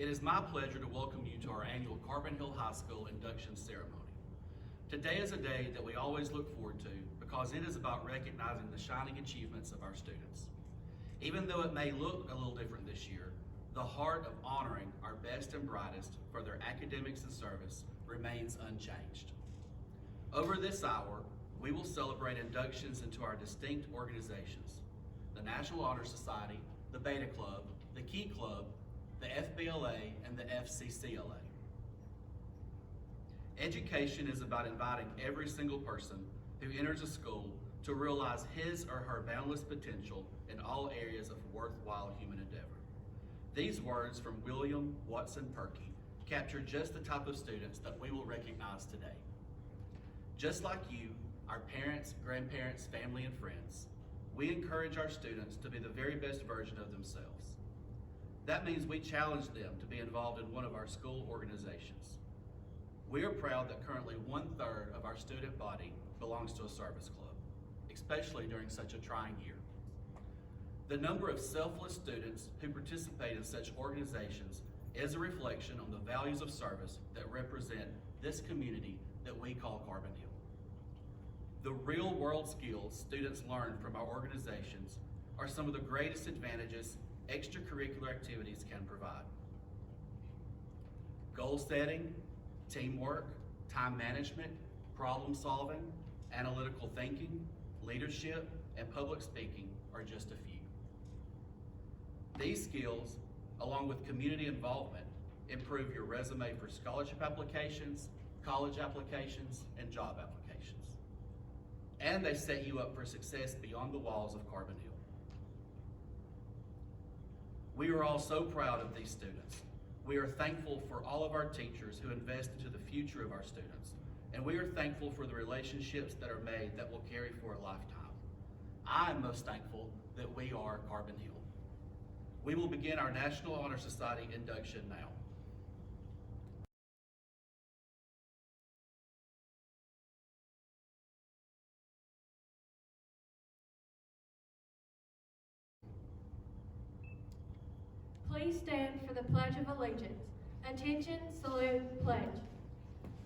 It is my pleasure to welcome you to our annual Carbon Hill High School induction ceremony. Today is a day that we always look forward to because it is about recognizing the shining achievements of our students. Even though it may look a little different this year, the heart of honoring our best and brightest for their academics and service remains unchanged. Over this hour, we will celebrate inductions into our distinct organizations: the National Honor Society, the Beta Club, the Key Club, the FBLA, and the FCCLA. Education is about inviting every single person who enters a school to realize his or her boundless potential in all areas of worthwhile human endeavor. These words from William Watson Perky capture just the type of students that we will recognize today. Just like you, our parents, grandparents, family, and friends, we encourage our students to be the very best version of themselves. That means we challenge them to be involved in one of our school organizations. We are proud that currently 1/3 of our student body belongs to a service club, especially during such a trying year. The number of selfless students who participate in such organizations is a reflection on the values of service that represent this community that we call Carbon Hill. The real world skills students learn from our organizations are some of the greatest advantages extracurricular activities can provide. Goal setting, teamwork, time management, problem solving, analytical thinking, leadership, and public speaking are just a few. These skills, along with community involvement, improve your resume for scholarship applications, college applications, and job applications. And they set you up for success beyond the walls of Carbon Hill. We are all so proud of these students. We are thankful for all of our teachers who invest into the future of our students. And we are thankful for the relationships that are made that will carry for a lifetime. I am most thankful that we are Carbon Hill. We will begin our National Honor Society induction now. Please stand for the Pledge of Allegiance. Attention, salute, pledge.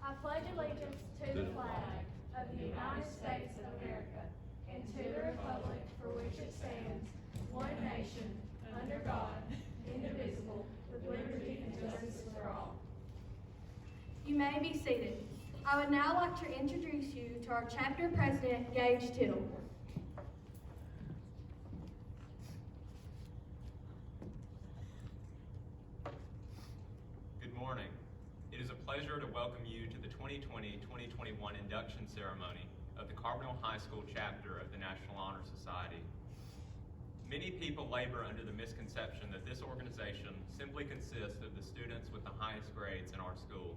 I pledge allegiance to the flag of the United States of America and to the republic for which it stands, one nation, under God, indivisible, with liberty and justice for all. You may be seated. I would now like to introduce you to our chapter president, Gage Tittle. Good morning. It is a pleasure to welcome you to the 2020-2021 induction ceremony of the Carbon Hill High School chapter of the National Honor Society. Many people labor under the misconception that this organization simply consists of the students with the highest grades in our school.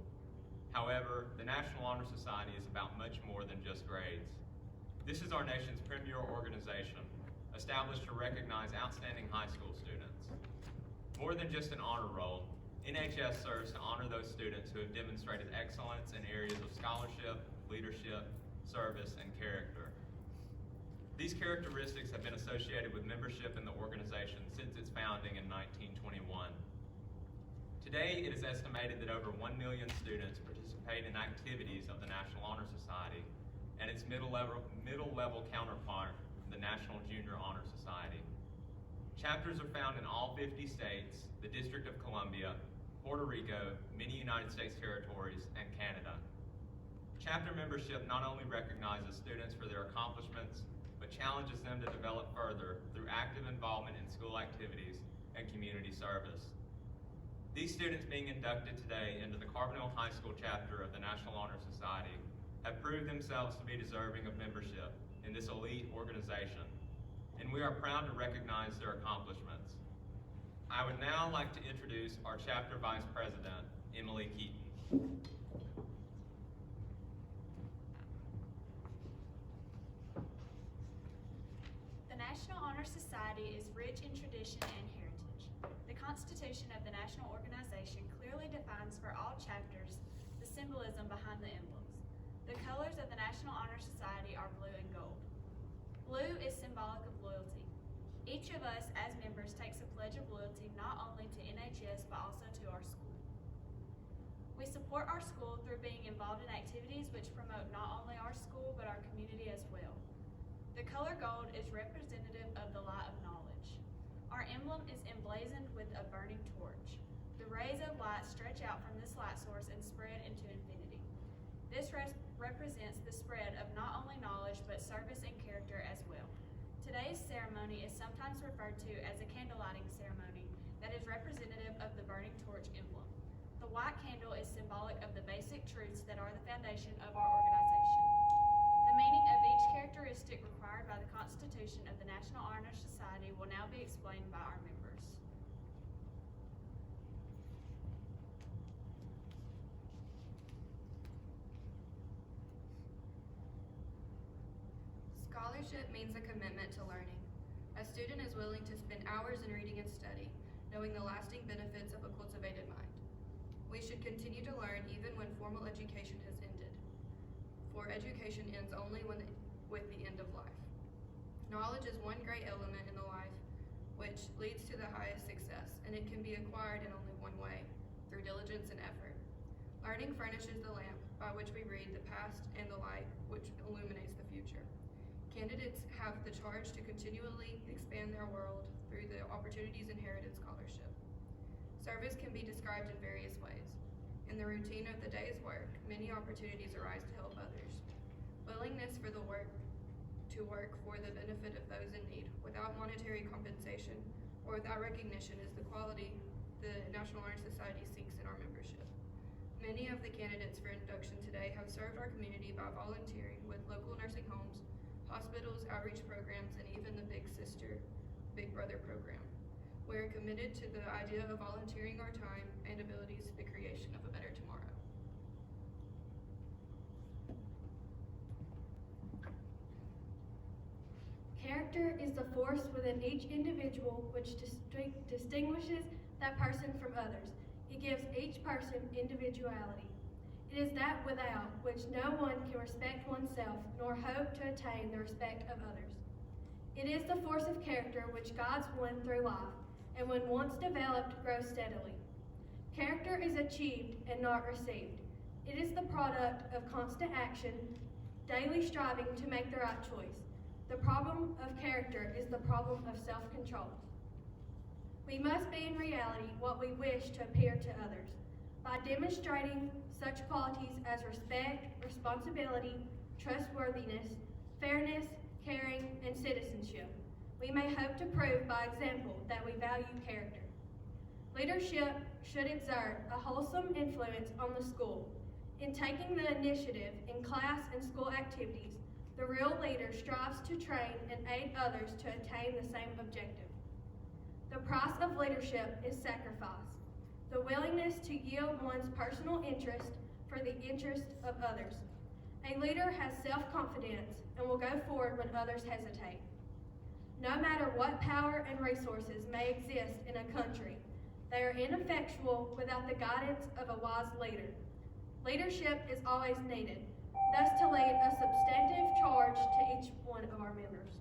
However, the National Honor Society is about much more than just grades. This is our nation's premier organization, established to recognize outstanding high school students. More than just an honor roll, NHS serves to honor those students who have demonstrated excellence in areas of scholarship, leadership, service, and character. These characteristics have been associated with membership in the organization since its founding in 1921. Today, it is estimated that over 1 million students participate in activities of the National Honor Society and its middle-level counterpart, the National Junior Honor Society. Chapters are found in all 50 states, the District of Columbia, Puerto Rico, many United States territories, and Canada. Chapter membership not only recognizes students for their accomplishments, but challenges them to develop further through active involvement in school activities and community service. These students being inducted today into the Carbon Hill High School chapter of the National Honor Society have proved themselves to be deserving of membership in this elite organization, and we are proud to recognize their accomplishments. I would now like to introduce our chapter vice president, Emily Keaton. The National Honor Society is rich in tradition and heritage. The Constitution of the National Organization clearly defines for all chapters the symbolism behind the emblems. The colors of the National Honor Society are blue and gold. Blue is symbolic of loyalty. Each of us as members takes a pledge of loyalty not only to NHS but also to our school. support our school through being involved in activities which promote not only our school but our community as well. The color gold is representative of the light of knowledge. Our emblem is emblazoned with a burning torch. The rays of light stretch out from this light source and spread into infinity. This represents the spread of not only knowledge but service and character as well. Today's ceremony is sometimes referred to as a candle lighting ceremony that is representative of the burning torch emblem. The white candle is symbolic of the basic truths that are the foundation of our organization. The meaning of each characteristic required by the Constitution of the National Honor Society will now be explained by our members. Scholarship means a commitment to learning. A student is willing to spend hours in reading and study, knowing the lasting benefits of a cultivated mind. We should continue to learn even when formal education has ended, for education ends only with the end of life. Knowledge is one great element in the life which leads to the highest success, and it can be acquired in only one way, through diligence and effort. Learning furnishes the lamp by which we read the past and the light which illuminates the future. Candidates have the charge to continually expand their world through the opportunities inherited scholarship. Service can be described in various ways. In the routine of the day's work, many opportunities arise to help others. Willingness for the work to work for the benefit of those in need without monetary compensation or without recognition is the quality the National Honor Society seeks in our membership. Many of the candidates for induction today have served our community by volunteering with local nursing homes, hospitals, outreach programs, and even the Big Sister, Big Brother program. We are committed to the idea of volunteering our time and abilities to the creation of a better tomorrow. Character is the force within each individual which distinguishes that person from others. It gives each person individuality. It is that without which no one can respect oneself nor hope to attain the respect of others. It is the force of character which guides one through life, and when once developed, grows steadily. Character is achieved and not received. It is the product of constant action, daily striving to make the right choice. The problem of character is the problem of self-control. We must be in reality what we wish to appear to others. By demonstrating such qualities as respect, responsibility, trustworthiness, fairness, caring, and citizenship, we may hope to prove by example that we value character. Leadership should exert a wholesome influence on the school. In taking the initiative in class and school activities, the real leader strives to train and aid others to attain the same objective. The price of leadership is sacrifice, the willingness to yield one's personal interest for the interest of others. A leader has self-confidence and will go forward when others hesitate. No matter what power and resources may exist in a country, they are ineffectual without the guidance of a wise leader. Leadership is always needed, thus to lead a substantive charge to each one of our members.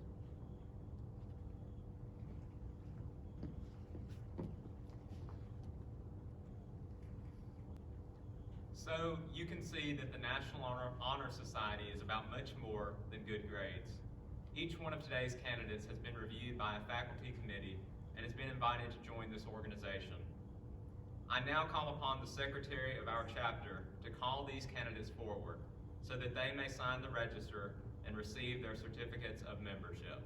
So you can see that the National Honor Society is about much more than good grades. Each one of today's candidates has been reviewed by a faculty committee and has been invited to join this organization. I now call upon the secretary of our chapter to call these candidates forward so that they may sign the register and receive their certificates of membership.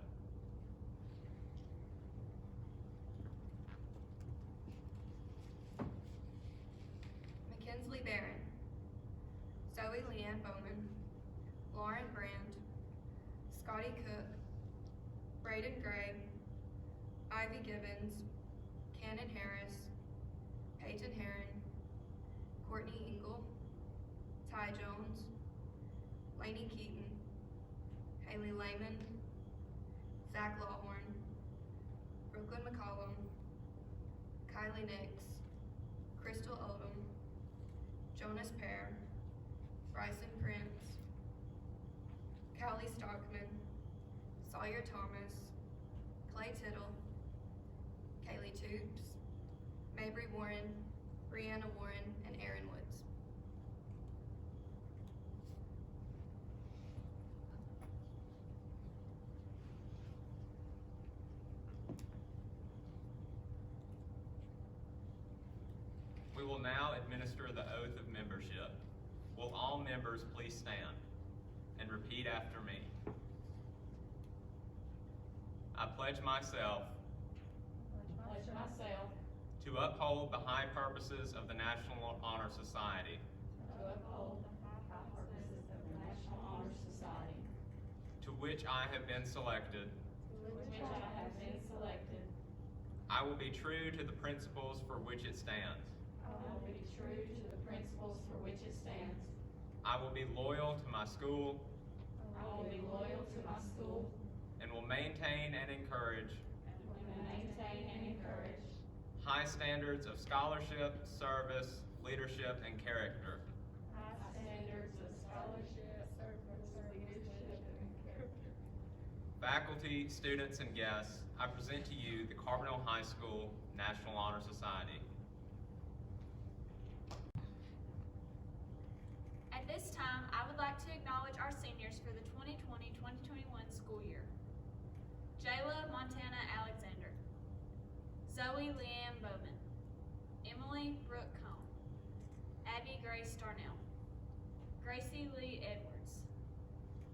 Mackenzie Barron, Zoe Leanne Bowman, Lauren Brand, Scotty Cook, Braden Gray, Ivy Gibbons, Cannon Harris, Peyton Heron, Courtney Engel, Ty Jones, Lainey Keaton, Haley Lehman, Zach Lawhorn, Brooklyn McCollum, Kylie Nix, Crystal Oldham, Jonas Pear, Bryson Prince, Callie Stockman, Sawyer Thomas, Clay Tittle, Kaylee Toops, Mabry Warren, Brianna Warren, and Aaron Woods. now administer the oath of membership. Will all members please stand and repeat after me? I pledge myself to uphold the high purposes of the National Honor Society, to which I have been selected. I will be true to the principles for which it stands. I will be loyal to my school. And will maintain and encourage high standards of scholarship, service, leadership, and character. Faculty, students, and guests, I present to you the Carbondale High School National Honor Society. At this time, I would like to acknowledge our seniors for the 2020-2021 school year. Jayla Montana Alexander, Zoe Leanne Bowman, Emily Brooke Cohn, Abby Grace Darnell, Gracie Lee Edwards,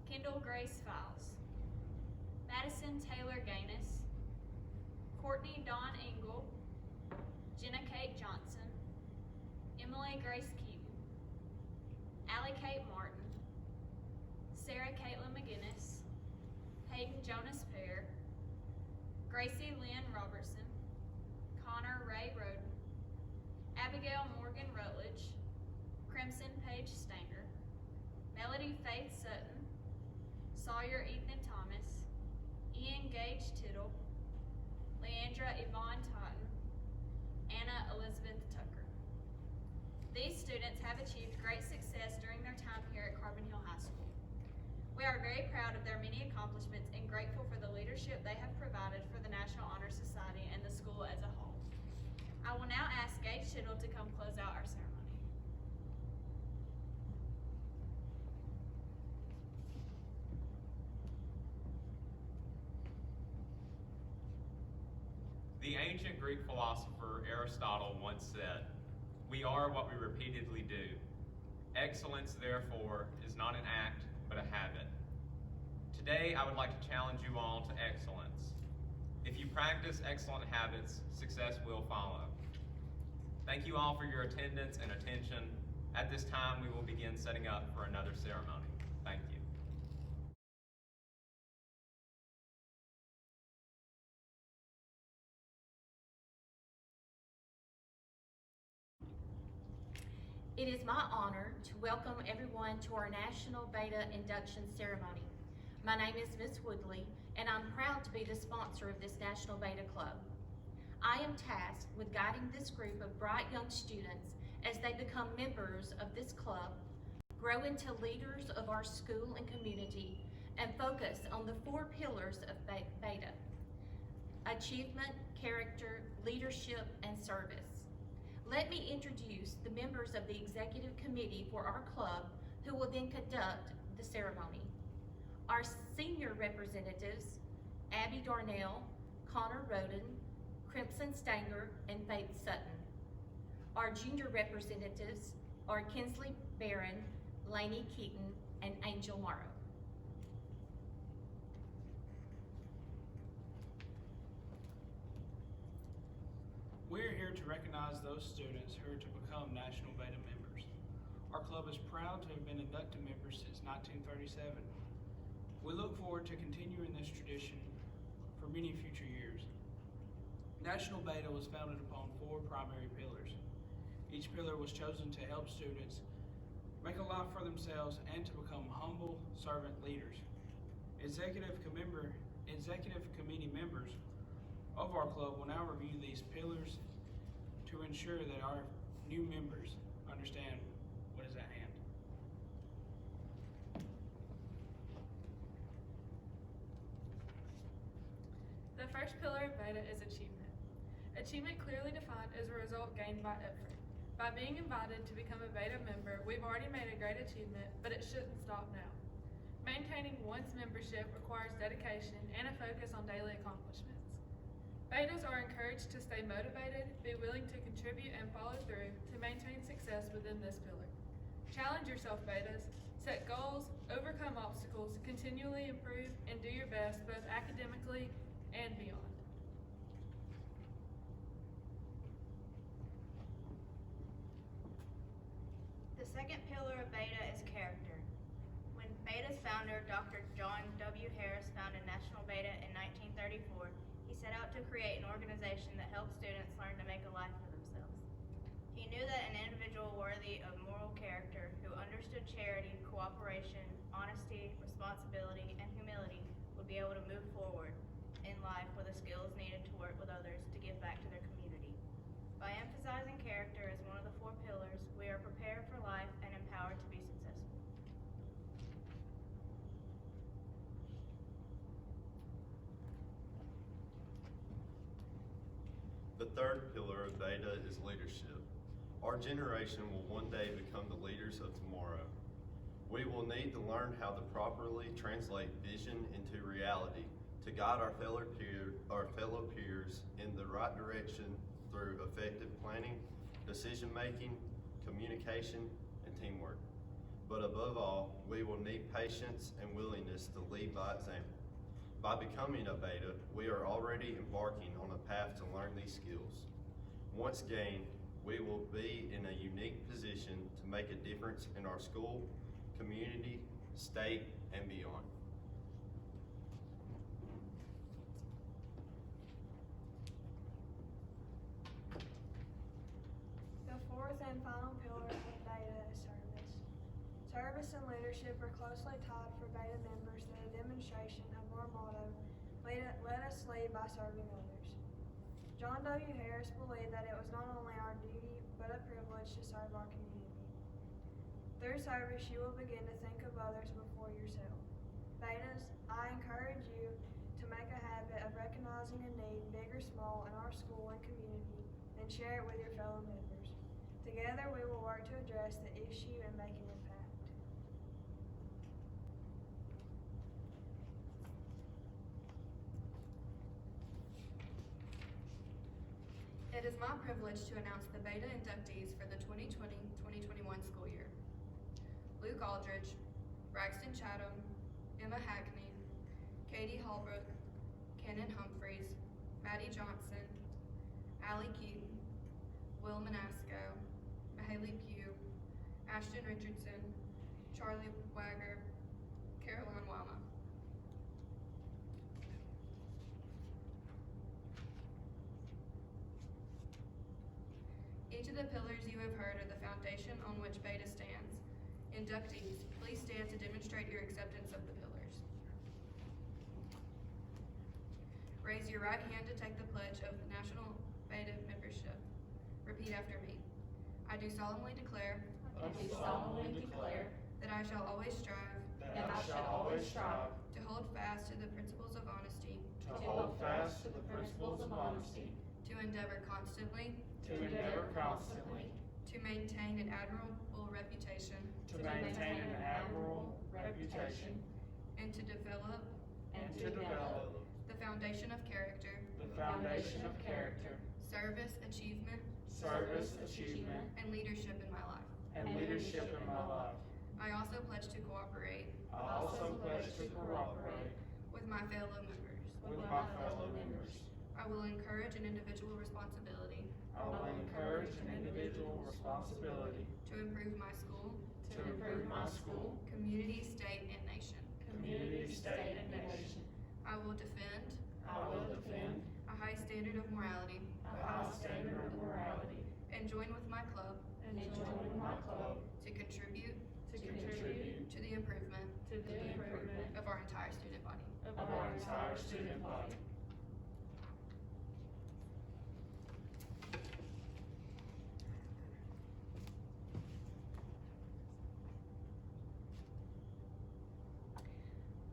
Kendall Grace Files, Madison Taylor Gaines, Courtney Dawn Engel, Jenna Kate Johnson, Emily Grace Keaton, Allie Kate Martin, Sarah Caitlin McGinnis, Hayden Jonas Pear, Gracie Lynn Robertson, Connor Ray Roden, Abigail Morgan Rutledge, Crimson Paige Stanger, Melody Faith Sutton, Sawyer Ethan Thomas, Ian Gage Tittle, Leandra Yvonne Totten, Anna Elizabeth Tucker. These students have achieved great success during their time here at Carbondale High School. We are very proud of their many accomplishments and grateful for the leadership they have provided for the National Honor Society and the school as a whole. I will now ask Gage Tittle to come close out our ceremony. The ancient Greek philosopher Aristotle once said, "We are what we repeatedly do. Excellence, therefore, is not an act, but a habit." Today, I would like to challenge you all to excellence. If you practice excellent habits, success will follow. Thank you all for your attendance and attention. At this time, we will begin setting up for another ceremony. Thank you. It is my honor to welcome everyone to our National Beta Induction Ceremony. My name is Ms. Woodley, and I'm proud to be the sponsor of this National Beta Club. I am tasked with guiding this group of bright young students as they become members of this club, grow into leaders of our school and community, and focus on the 4 pillars of Beta: achievement, character, leadership, and service. Let me introduce the members of the executive committee for our club who will then conduct the ceremony. Our senior representatives, Abby Darnell, Connor Roden, Crimson Stanger, and Faith Sutton. Our junior representatives are Kinsley Barron, Lainey Keaton, and Angel Morrow. We're here to recognize those students who are to become National Beta members. Our club is proud to have been inducted members since 1937. We look forward to continuing this tradition for many future years. National Beta was founded upon 4 primary pillars. Each pillar was chosen to help students make a life for themselves and to become humble servant leaders. Executive committee members of our club will now review these pillars to ensure that our new members understand what is at hand. The first pillar of Beta is achievement. Achievement clearly defined is a result gained by effort. By being invited to become a Beta member, we've already made a great achievement, but it shouldn't stop now. Maintaining one's membership requires dedication and a focus on daily accomplishments. Betas are encouraged to stay motivated, be willing to contribute and follow through to maintain success within this pillar. Challenge yourself, Betas. Set goals, overcome obstacles, continually improve, and do your best both academically and beyond. The second pillar of Beta is character. When Beta's founder, Dr. John W. Harris, founded National Beta in 1934, he set out to create an organization that helped students learn to make a life for themselves. He knew that an individual worthy of moral character who understood charity, cooperation, honesty, responsibility, and humility would be able to move forward in life with the skills needed to work with others to give back to their community. By emphasizing character as one of the 4 pillars, we are prepared for life and empowered to be successful. The third pillar of Beta is leadership. Our generation will one day become the leaders of tomorrow. We will need to learn how to properly translate vision into reality to guide our fellow peers in the right direction through effective planning, decision-making, communication, and teamwork. But above all, we will need patience and willingness to lead by example. By becoming a Beta, we are already embarking on a path to learn these skills. Once gained, we will be in a unique position to make a difference in our school, community, state, and beyond. The fourth and final pillar of Beta is service. Service and leadership are closely tied for Beta members in a demonstration of our motto, let us lead by serving others. John W. Harris believed that it was not only our duty, but a privilege to serve our community. Through service, you will begin to think of others before yourself. Betas, I encourage you to make a habit of recognizing a need, big or small, in our school and community, and share it with your fellow members. Together, we will work to address the issue and make an impact. It is my privilege to announce the Beta inductees for the 2020-2021 school year. Luke Aldridge, Braxton Chatham, Emma Hackney, Katie Holbrook, Kenan Humphreys, Maddie Johnson, Allie Keaton, Will Manasco, Mahaley Pugh, Ashton Richardson, Charlie Wagger, Caroline Wama. Each of the pillars you have heard are the foundation on which Beta stands. Inductees, please stand to demonstrate your acceptance of the pillars. Raise your right hand to take the pledge of National Beta membership. Repeat after me. I do solemnly declare that I shall always strive to hold fast to the principles of honesty, to endeavor constantly to maintain an admirable reputation and to develop the foundation of character, service, achievement, and leadership in my life. I also pledge to cooperate with my fellow members. I will encourage an individual responsibility to improve my school, community, state, and nation. I will defend a high standard of morality and join with my club to contribute to the improvement of our entire student body.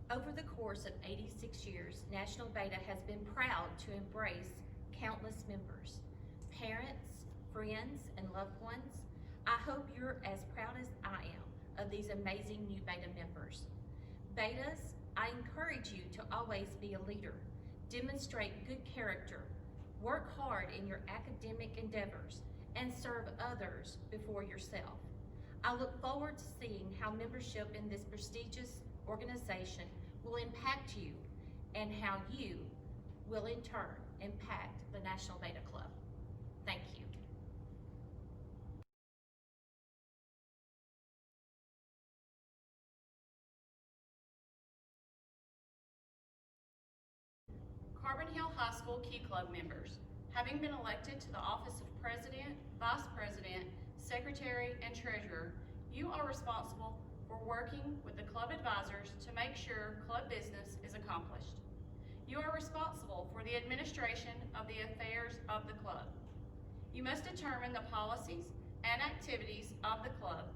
Over the course of 86 years, National Beta has been proud to embrace countless members, parents, friends, and loved ones. I hope you're as proud as I am of these amazing new Beta members. Betas, I encourage you to always be a leader, demonstrate good character, work hard in your academic endeavors, and serve others before yourself. I look forward to seeing how membership in this prestigious organization will impact you and how you will in turn impact the National Beta Club. Thank you. Carbon Hill High School Key Club members, having been elected to the office of President, Vice President, Secretary, and Treasurer, you are responsible for working with the club advisors to make sure club business is accomplished. You are responsible for the administration of the affairs of the club. You must determine the policies and activities of the club,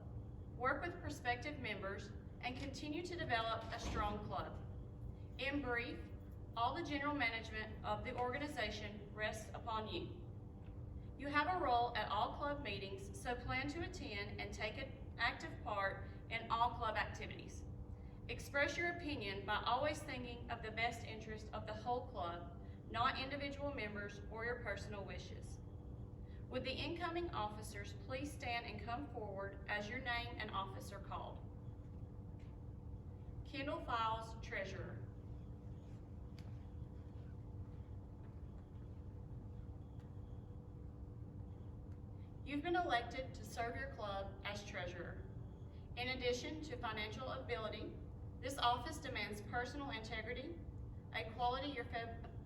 work with prospective members, and continue to develop a strong club. In brief, all the general management of the organization rests upon you. You have a role at all club meetings, so plan to attend and take an active part in all club activities. Express your opinion by always thinking of the best interest of the whole club, not individual members or your personal wishes. Would the incoming officers please stand and come forward as your name and office are called? Kendall Files, Treasurer. You've been elected to serve your club as treasurer. In addition to financial ability, this office demands personal integrity, a quality your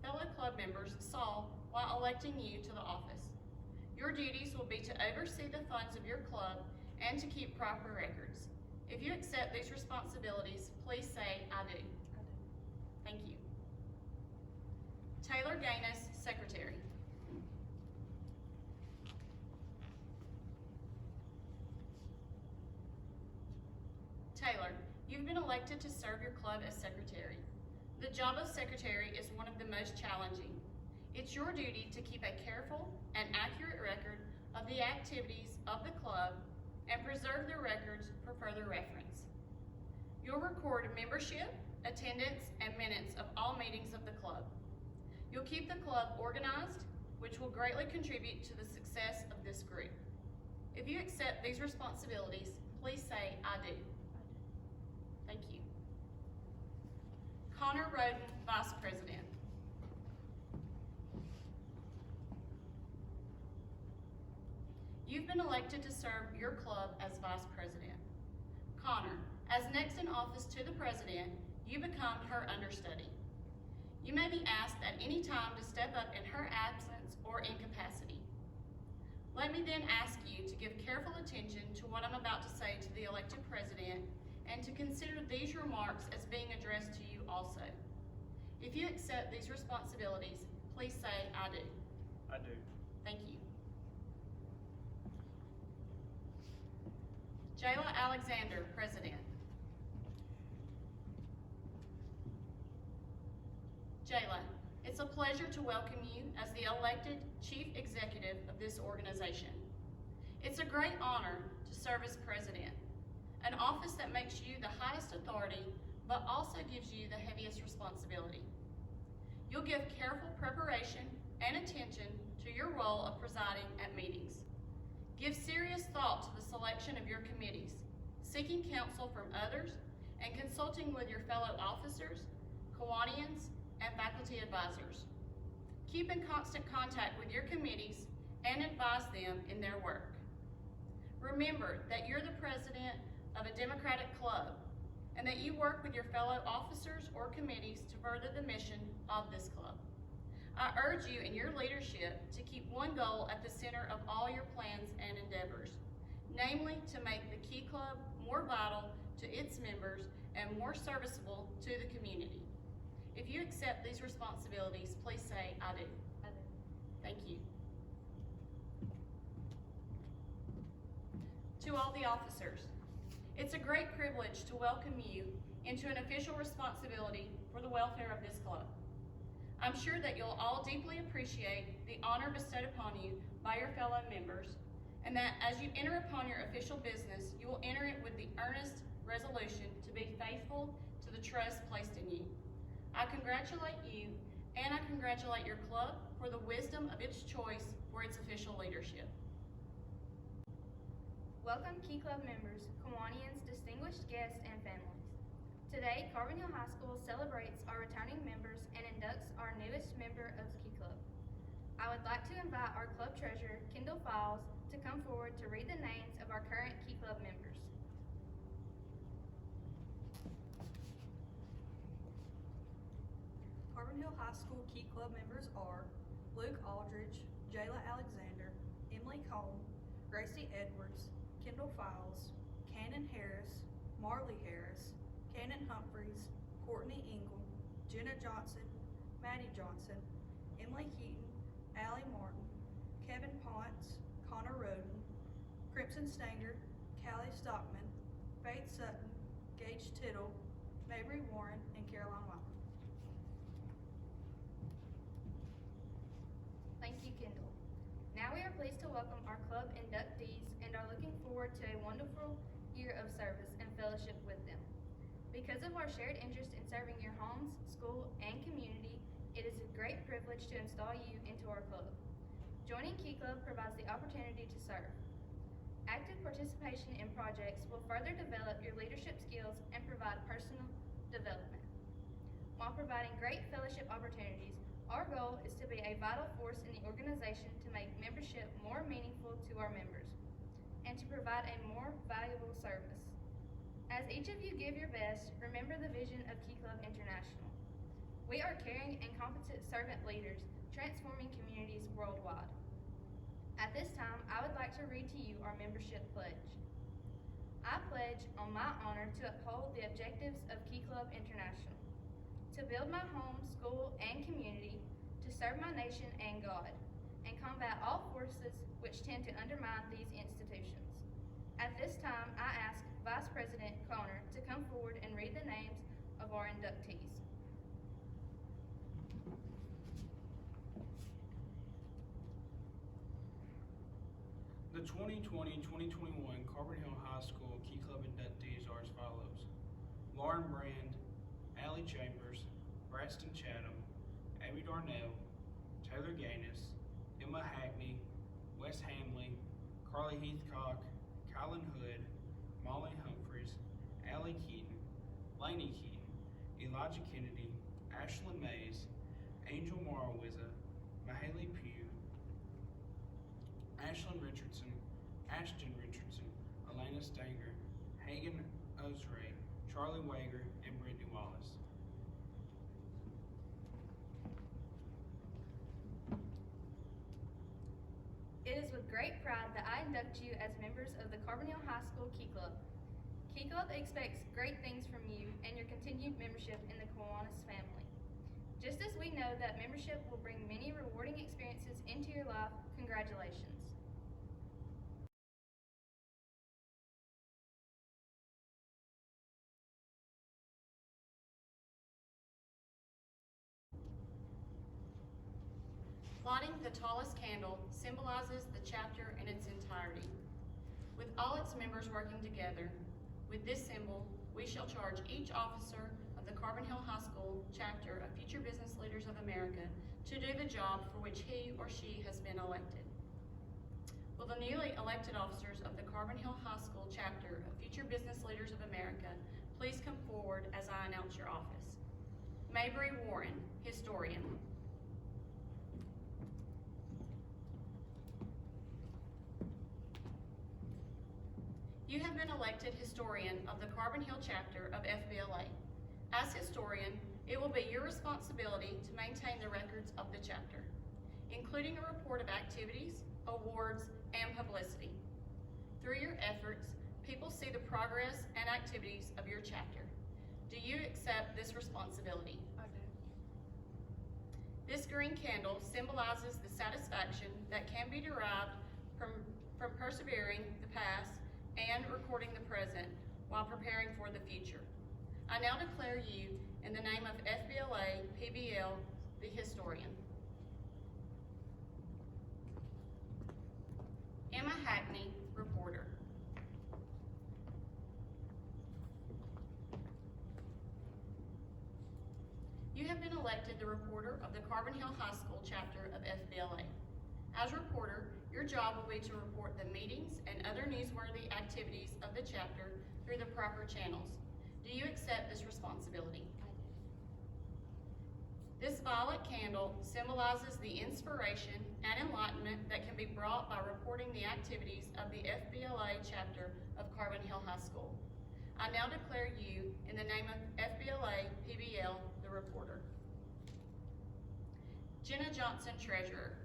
fellow club members saw while electing you to the office. Your duties will be to oversee the funds of your club and to keep proper records. If you accept these responsibilities, please say, I do. Thank you. Taylor Gaines, Secretary. Taylor, you've been elected to serve your club as secretary. The job of secretary is one of the most challenging. It's your duty to keep a careful and accurate record of the activities of the club and preserve the records for further reference. You'll record membership, attendance, and minutes of all meetings of the club. You'll keep the club organized, which will greatly contribute to the success of this group. If you accept these responsibilities, please say, I do. Thank you. Connor Roden, Vice President. You've been elected to serve your club as Vice President. Connor, as next in office to the President, you become her understudy. You may be asked at any time to step up in her absence or incapacity. Let me then ask you to give careful attention to what I'm about to say to the elected President and to consider these remarks as being addressed to you also. If you accept these responsibilities, please say, I do. I do. Thank you. Jayla Alexander, President. Jayla, it's a pleasure to welcome you as the elected Chief Executive of this organization. It's a great honor to serve as President, an office that makes you the highest authority, but also gives you the heaviest responsibility. You'll give careful preparation and attention to your role of presiding at meetings. Give serious thought to the selection of your committees, seeking counsel from others, and consulting with your fellow officers, Kiwanians, and faculty advisors. Keep in constant contact with your committees and advise them in their work. Remember that you're the president of a democratic club and that you work with your fellow officers or committees to further the mission of this club. I urge you in your leadership to keep one goal at the center of all your plans and endeavors, namely to make the Key Club more vital to its members and more serviceable to the community. If you accept these responsibilities, please say, I do. I do. Thank you. To all the officers, it's a great privilege to welcome you into an official responsibility for the welfare of this club. I'm sure that you'll all deeply appreciate the honor bestowed upon you by your fellow members, and that as you enter upon your official business, you will enter it with the earnest resolution to be faithful to the trust placed in you. I congratulate you, and I congratulate your club for for the wisdom of its choice for its official leadership. Welcome Key Club members, Kiwanians, distinguished guests, and families. Today, Carbon Hill High School celebrates our returning members and inducts our newest member of Key Club. I would like to invite our club treasurer, Kendall Files, to come forward to read the names of our current Key Club members. Carbon Hill High School Key Club members are Luke Aldridge, Jayla Alexander, Emily Cole, Gracie Edwards, Kendall Files, Cannon Harris, Marley Harris, Cannon Humphreys, Courtney Engel, Jenna Johnson, Maddie Johnson, Emily Heaton, Allie Martin, Kevin Ponce, Connor Roden, Crimson Stanger, Callie Stockman, Faith Sutton, Gage Tittle, Mabry Warren, and Caroline Wyman. Thank you, Kendall. Now we are pleased to welcome our club inductees and are looking forward to a wonderful year of service and fellowship with them. Because of our shared interest in serving your homes, school, and community, it is a great privilege to install you into our club. Joining Key Club provides the opportunity to serve. Active participation in projects will further develop your leadership skills and provide personal development. While providing great fellowship opportunities, our goal is to be a vital force in the organization to make membership more meaningful to our members and to provide a more valuable service. As each of you give your best, remember the vision of Key Club International. We are caring and competent servant leaders transforming communities worldwide. At this time, I would like to read to you our membership pledge. I pledge on my honor to uphold the objectives of Key Club International, to build my home, school, and community, to serve my nation and God, and combat all forces which tend to undermine these institutions. At this time, I ask Vice President Conner to come forward and read the names of our inductees. The 2020-2021 Carbon Hill High School Key Club inductees are as follows: Lauren Brand, Allie Chambers, Braxton Chatham, Abby Darnell, Taylor Gaines, Emma Hackney, Wes Hamley, Carly Heathcock, Kylan Hood, Molly Humphreys, Allie Keaton, Lainey Keaton, Elijah Kennedy, Ashlyn Mays, Angel Marwiza, Mahaley Pugh, Ashlyn Richardson, Ashton Richardson, Elena Stanger, Hagan Osray, Charlie Wager, and Brittany Wallace. It is with great pride that I induct you as members of the Carbon Hill High School Key Club. Key Club expects great things from you and your continued membership in the Kiwanis family. Just as we know that membership will bring many rewarding experiences into your life, congratulations. Lighting the tallest candle symbolizes the chapter in its entirety. With all its members working together, with this symbol, we shall charge each officer of the Carbon Hill High School chapter of Future Business Leaders of America to do the job for which he or she has been elected. Will the newly elected officers of the Carbon Hill High School chapter of Future Business Leaders of America please come forward as I announce your office. Mabry Warren, historian. You have been elected historian of the Carbon Hill chapter of FBLA. As historian, it will be your responsibility to maintain the records of the chapter, including a report of activities, awards, and publicity. Through your efforts, people see the progress and activities of your chapter. Do you accept this responsibility? I do. This green candle symbolizes the satisfaction that can be derived from persevering the past and recording the present while preparing for the future. I now declare you, in the name of FBLA PBL, the historian. Emma Hackney, reporter. You have have been elected the reporter of the Carbon Hill High School chapter of FBLA. As reporter, your job will be to report the meetings and other newsworthy activities of the chapter through the proper channels. Do you accept this responsibility? This violet candle symbolizes the inspiration and enlightenment that can be brought by reporting the activities of the FBLA chapter of Carbon Hill High School. I now declare you, in the name of FBLA PBL, the reporter. Jenna Johnson, Treasurer.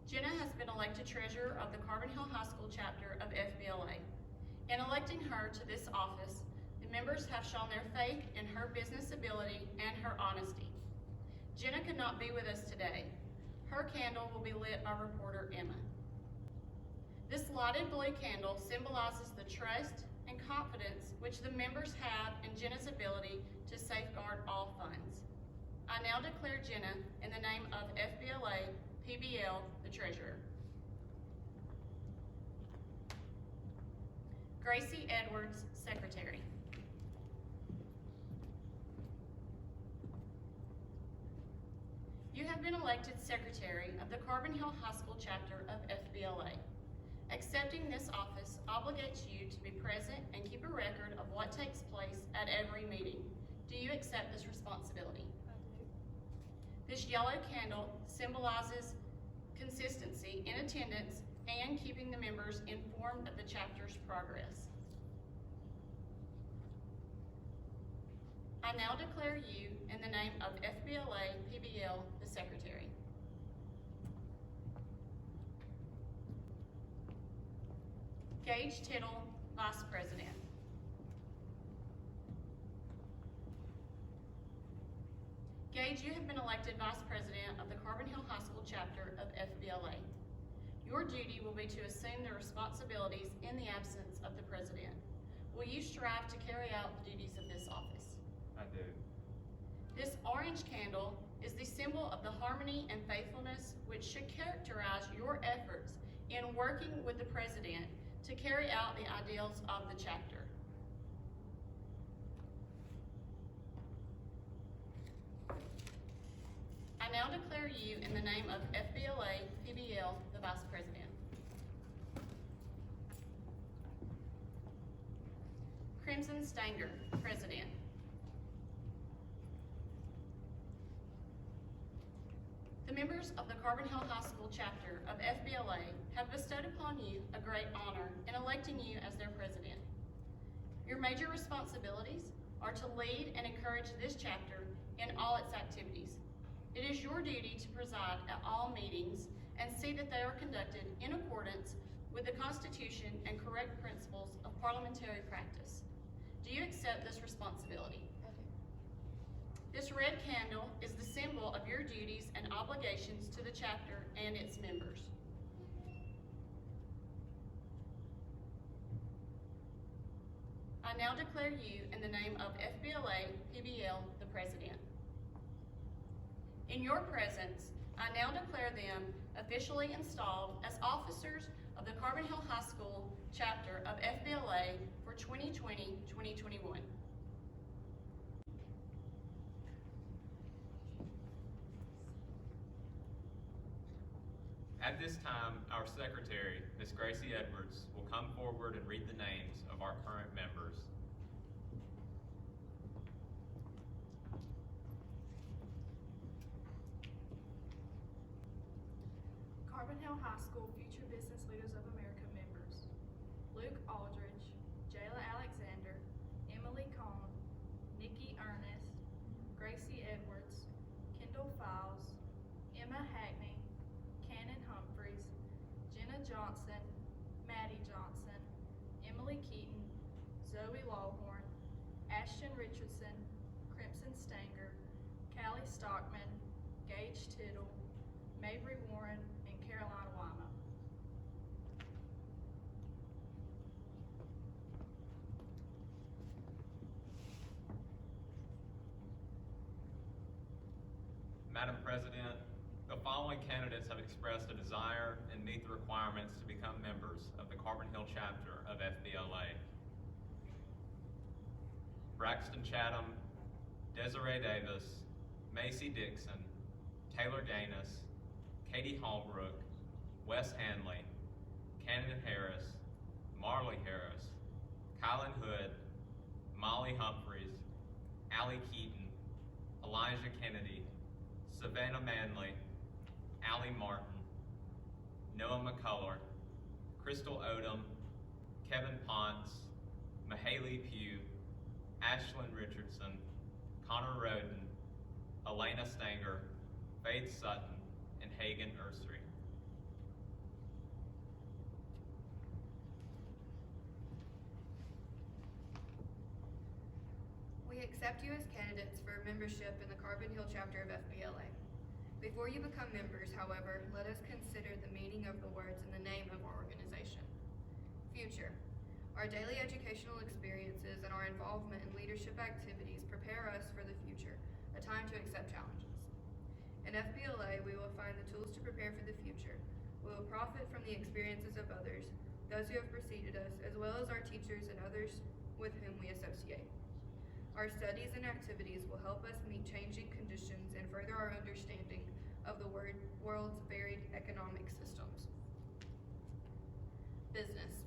Jenna has been elected Treasurer of the Carbon Hill High School chapter of FBLA. In electing her to this office, the members have shown their faith in her business ability and her honesty. Jenna could not be with us today. Her candle will be lit by reporter Emma. This lighted blue candle symbolizes the trust and confidence which the members have in Jenna's ability to safeguard all funds. I now declare Jenna, in the name of FBLA PBL, the Treasurer. Gracie Edwards, Secretary. You have been elected Secretary of the Carbon Hill High School chapter of FBLA. Accepting this office obligates you to be present and keep a record of what takes place at every meeting. Do you accept this responsibility? I do. This yellow candle symbolizes consistency in attendance and keeping the members informed of the chapter's progress. I now declare you, in the name of FBLA PBL, the Secretary. Gage Tittle, Vice President. Gage, you have been elected Vice President of the Carbon Hill High School chapter of FBLA. Your duty will be to assume the responsibilities in the absence of the President. Will you strive to carry out the duties of this office? I do. This orange candle is the symbol of the harmony and faithfulness which should characterize your efforts in working with the President to carry out the ideals of the chapter. I now declare you, in the name of FBLA PBL, the Vice President. Crimson Stanger, President. The members of the Carbon Hill High School chapter of FBLA have bestowed upon you a great honor in electing you as their president. Your major responsibilities are to lead and encourage this chapter in all its activities. It is your duty to preside at all meetings and see that they are conducted in accordance with the Constitution and correct principles of parliamentary practice. Do you accept this responsibility? This red candle is the symbol of your duties and obligations to the chapter and its members. I now declare you, in the name of FBLA PBL, the President. In your presence, I now declare them officially installed as officers of the Carbon Hill High School chapter of FBLA for 2020-2021. At this time, our Secretary, Ms. Gracie Edwards, will come forward and read the names of our current members. Carbon Hill High School Future Business Leaders of America members: Luke Aldridge, Jayla Alexander, Emily Cohn, Nikki Ernest, Gracie Edwards, Kendall Files, Emma Hackney, Cannon Humphreys, Jenna Johnson, Maddie Johnson, Emily Keaton, Zoe Lawhorn, Ashton Richardson, Crimson Stanger, Callie Stockman, Gage Tittle, Mabry Warren, and Caroline Wyma. Madam President, the following candidates have expressed a desire and meet the requirements to become members of the Carbon Hill chapter of FBLA. Braxton Chatham, Desiree Davis, Macy Dixon, Taylor Gaines, Katie Hallbrook, Wes Hanley, Cannon Harris, Marley Harris, Kylan Hood, Molly Humphreys, Allie Keaton, Elijah Kennedy, Savannah Manley, Allie Martin, Noah McCullough, Crystal Odom, Kevin Ponce, Mahaley Pugh, Ashlyn Richardson, Connor Roden, Elena Stanger, Faith Sutton, and Hagen Ursery. We accept you as candidates for membership in the Carbon Hill chapter of FBLA. Before you become members, however, let us consider the meaning of the words in the name of our organization. Future. Our daily educational experiences and our involvement in leadership activities prepare us for the future, a time to accept challenges. In FBLA, we will find the tools to prepare for the future. We will profit from the experiences of others, those who have preceded us, as well as our teachers and others with whom we associate. Our studies and activities will help us meet changing conditions and further our understanding of the world's varied economic systems. Business.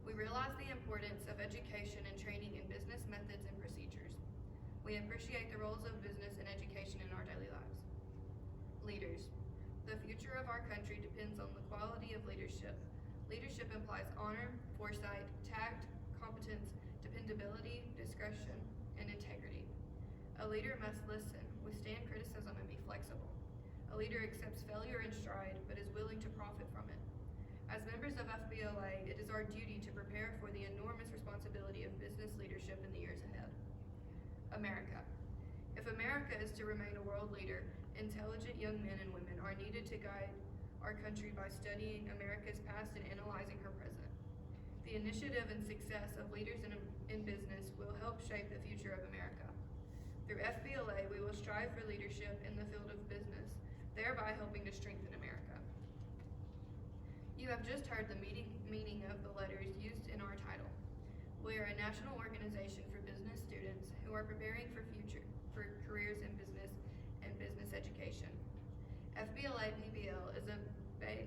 We realize the importance of education and training in business methods and procedures. We appreciate the roles of business and education in our daily lives. Leaders. The future of our country depends on the quality of leadership. Leadership implies honor, foresight, tact, competence, dependability, discretion, and integrity. A leader must listen, withstand criticism, and be flexible. A leader accepts failure in stride, but is willing to profit from it. As members of FBLA, it is our duty to prepare for the enormous responsibility of business leadership in the years ahead. America. If America is to remain a world leader, intelligent young men and women are needed to guide our country by studying America's past and analyzing her present. The initiative and success of leaders in business will help shape the future of America. Through FBLA, we will strive for leadership in the field of business, thereby helping to strengthen America. You have just heard the meaning of the letters used in our title. We are a national organization for business students who are preparing for careers in business and business education. FBLA PBL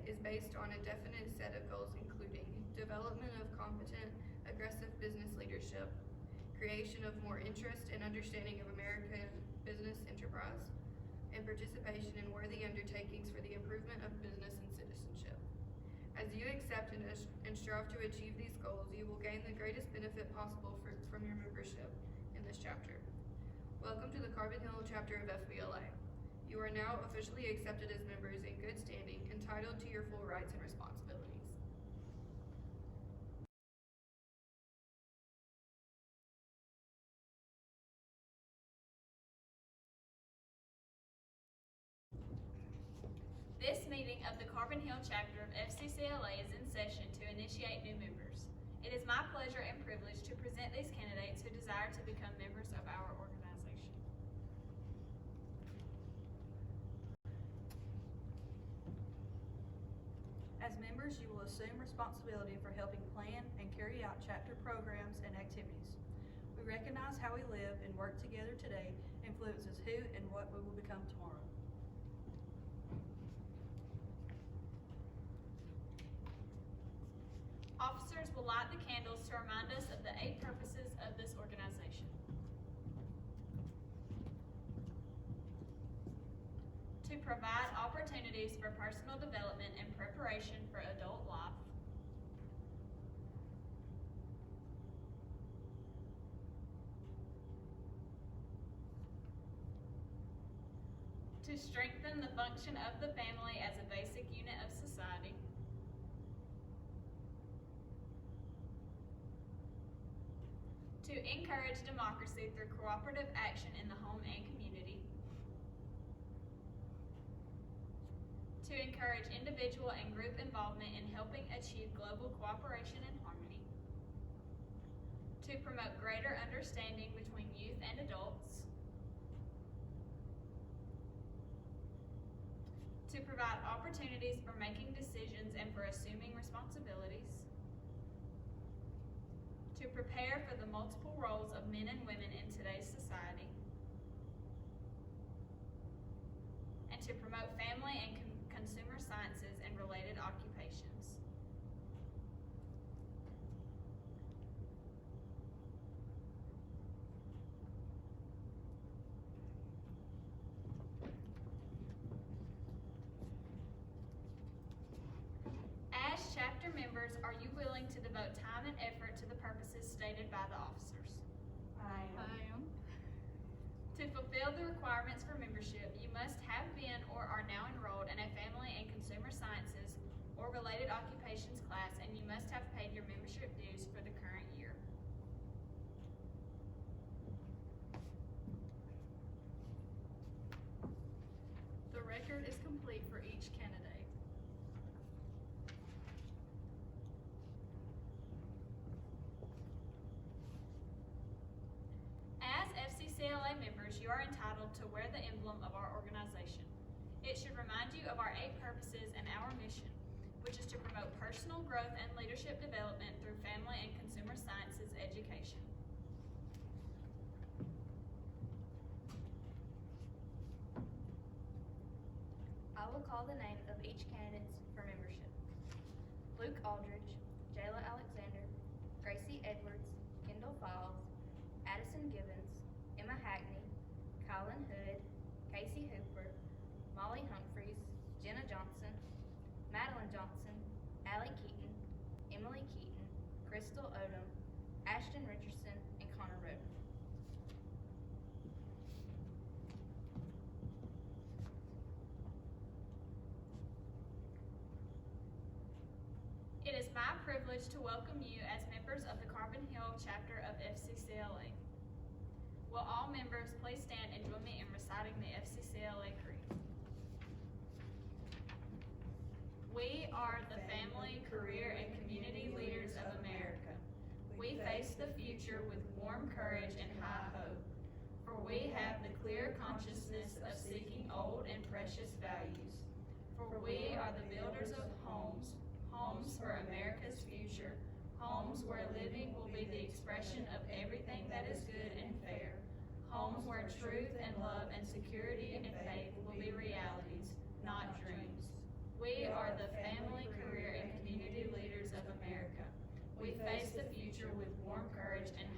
is based on a definite set of goals, including development of competent, aggressive business leadership, creation of more interest and understanding of American business enterprise, and participation in worthy undertakings for the improvement of business and citizenship. As you accept and strive to achieve these goals, you will gain the greatest benefit possible from your membership in this chapter. Welcome to the Carbon Hill chapter of FBLA. You are now officially accepted as members in good standing, entitled to your full rights and responsibilities. This meeting of the Carbon Hill chapter of FCCLA is in session to initiate new members. It is my pleasure and privilege to present these candidates who desire to become members of our organization. As members, you will assume responsibility for helping plan and carry out chapter programs and activities. We recognize how we live and work together today influences who and what we will become tomorrow. Officers will light the candles to remind us of the 8 purposes of this organization. To provide opportunities for personal development and preparation for adult life. To strengthen the function of the family as a basic unit of society. To encourage democracy through cooperative action in the home and community. To encourage individual and group involvement in helping achieve global cooperation and harmony. To promote greater understanding between youth and adults. To provide opportunities for making decisions and for assuming responsibilities. To prepare for the multiple roles of men and women in today's society. to promote family and consumer sciences and related occupations. As chapter members, are you willing to devote time and effort to the purposes stated by the officers? I am. To fulfill the requirements for membership, you must have been or are now enrolled in a family and consumer sciences or related occupations class, and you must have paid your membership dues for the current year. The record is complete for each candidate. As FCCLA members, you are entitled to wear the emblem of our organization. It should remind you of our 8 purposes and our mission, which is to promote personal growth and leadership development through family and consumer sciences education. I will call the name of each candidate for membership. Luke Aldridge, Jayla Alexander, Gracie Edwards, Kendall Files, Addison Gibbons, Emma Hackney, Kylan Hood, Casey Hooper, Molly Humphreys, Jenna Johnson, Madeline Johnson, Allie Keaton, Emily Keaton, Crystal Odom, Ashton Richardson, and Connor Roden. It is my privilege to welcome you as members of the Carbon Hill chapter of FCCLA. Will all members please stand and join me in reciting the FCCLA Creed? We are the family, career, and community leaders of America. We face the future with warm courage and high hope, for we have the clear consciousness of seeking old and precious values. For we are the builders of homes, homes for America's future, homes where living will be the expression of everything that is good and fair, homes where truth and love and security and faith will be realities, not dreams. We are the family, career, and community leaders of America. We face the future with warm courage and